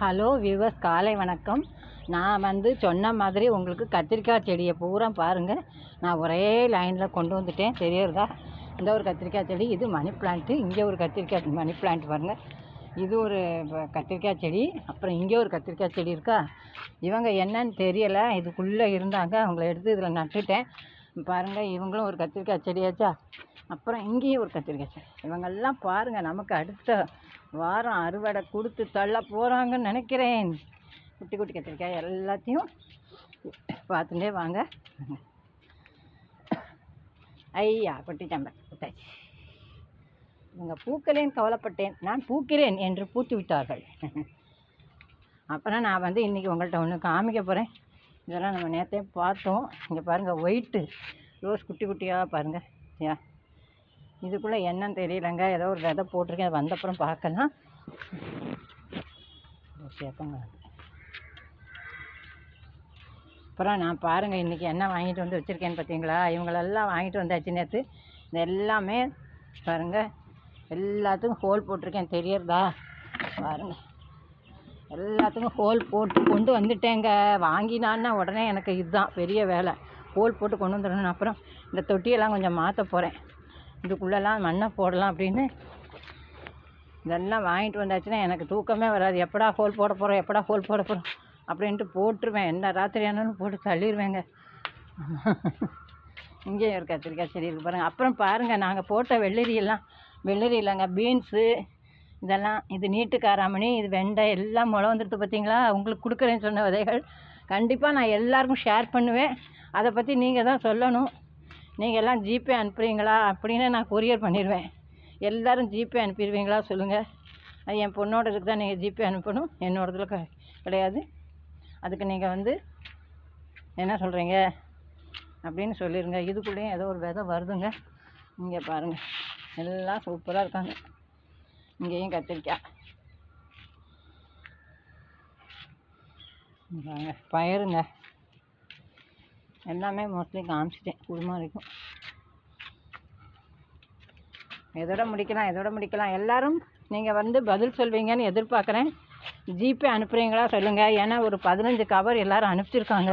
Hello viewers, காலை வணக்கம். நான் சொன்ன மாதிரி உங்களுக்கு கத்திரிக்காய் செடியை பூரா பாருங்கள். நான் ஒரே லைனில் கொண்டு வந்துட்டேன், தெரியுறதா? இந்த ஒரு கத்திரிக்காய் செடி, இது மணி பிளான்ட்டு. இங்கே ஒரு கத்திரிக்காய் மணி பிளான்ட் பாருங்கள். இது ஒரு கத்திரிக்காய் செடி. அப்புறம் இங்கே ஒரு கத்திரிக்காய் செடி இருக்கா. இவங்க என்னன்னு தெரியலை, இதுக்குள்ளே இருந்தாங்க, அவங்கள எடுத்து இதில் நட்டுட்டேன் பாருங்கள். இவங்களும் ஒரு கத்திரிக்காய் செடியாச்சா. அப்புறம் இங்கேயும் ஒரு கத்திரிக்காய் செடி. இவங்கெல்லாம் பாருங்கள், நமக்கு அடுத்த வாரம் அறுவடை கொடுத்து தள்ள போகிறாங்கன்னு நினைக்கிறேன். குட்டி குட்டி கத்திரிக்காய் எல்லாத்தையும் பார்த்துட்டே வாங்க. ஐயா கொட்டி சம்பர் குத்தாச்சு. இவங்க பூக்கலேன்னு கவலைப்பட்டேன், நான் பூக்கிறேன் என்று பூத்து விட்டார்கள். அப்புறம் நான் இன்றைக்கி உங்கள்கிட்ட ஒன்று காமிக்க போகிறேன். இதெல்லாம் நம்ம நேற்றே பார்த்தோம். இங்கே பாருங்கள், ஒயிட்டு ரோஸ் குட்டி குட்டியாக பாருங்கள். இதுக்குள்ளே என்னன்னு தெரியலங்க, ஏதோ ஒரு விதை போட்டிருக்கேன், அது வந்தப்புறம் பார்க்கலாம். அப்புறம் நான் பாருங்கள், இன்றைக்கி என்ன வாங்கிட்டு வந்து வச்சுருக்கேன்னு பார்த்தீங்களா? இவங்களெல்லாம் வாங்கிட்டு வந்தாச்சு நேற்று. இது எல்லாமே பாருங்கள், எல்லாத்துக்கும் ஹோல் போட்டிருக்கேன், தெரியறதா? பாருங்கள், எல்லாத்துக்கும் ஹோல் போட்டு கொண்டு வந்துட்டேங்க. வாங்கினான்னா உடனே எனக்கு இதுதான் பெரிய வேலை, ஹோல் போட்டு கொண்டு வந்துடணும். அப்புறம் இந்த தொட்டியெல்லாம் கொஞ்சம் மாற்ற போகிறேன், இதுக்குள்ளெல்லாம் மண்ணை போடலாம் அப்படின்னு. இதெல்லாம் வாங்கிட்டு வந்தாச்சுன்னா எனக்கு தூக்கமே வராது. எப்படா ஹோல் போட போகிறோம், எப்படா ஹோல் போட போகிறோம் அப்படின்ட்டு போட்டுருவேன். என்ன ராத்திரி ஆனாலும் போட்டு தள்ளிடுவேங்க. இங்கேயும் ஒரு கத்திரிக்காய் செடி இருக்குது பாருங்கள். அப்புறம் பாருங்கள், நாங்கள் போட்ட வெள்ளரி இல்லைங்க, பீன்ஸு இதெல்லாம். இது நீட்டு காராமணி, இது வெண்டை எல்லாம் முளை வந்துடுது பார்த்தீங்களா? உங்களுக்கு கொடுக்குறேன்னு சொன்ன விதைகள் கண்டிப்பாக நான் எல்லாருக்கும் ஷேர் பண்ணுவேன். அதை பற்றி நீங்கள் தான் சொல்லணும். நீங்கள் எல்லாம் ஜிபே அனுப்புகிறீங்களா அப்படின்னு நான் கொரியர் பண்ணிடுவேன். எல்லோரும் ஜிபே அனுப்பிடுவீங்களா சொல்லுங்கள். அது என் பொண்ணோட இதுக்கு தான் நீங்கள் ஜிபே அனுப்பணும், என்னோடதுல கிடையாது. அதுக்கு நீங்கள் என்ன சொல்கிறீங்க அப்படின்னு சொல்லிடுங்க. இதுக்குள்ளேயும் ஏதோ ஒரு விதை வருதுங்க. இங்கே பாருங்கள், எல்லாம் சூப்பராக இருக்காங்க. இங்கேயும் கத்திரிக்காய் பயிருங்க, எல்லாமே மோஸ்ட்லி காமிச்சிட்டேன் குடும்பம் வரைக்கும். எதோட முடிக்கலாம். எல்லோரும் நீங்கள் பதில் சொல்வீங்கன்னு எதிர்பார்க்குறேன். ஜிபே அனுப்புகிறீங்களா சொல்லுங்கள். ஏன்னா ஒரு 15 கவர் எல்லோரும் அனுப்பிச்சிருக்காங்க.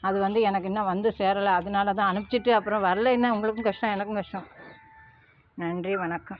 அது எனக்கு இன்னும் சேரலை. அதனால தான் அனுப்பிச்சிட்டு அப்புறம் வரலைன்னா உங்களுக்கும் கஷ்டம், எனக்கும் கஷ்டம். நன்றி, வணக்கம்.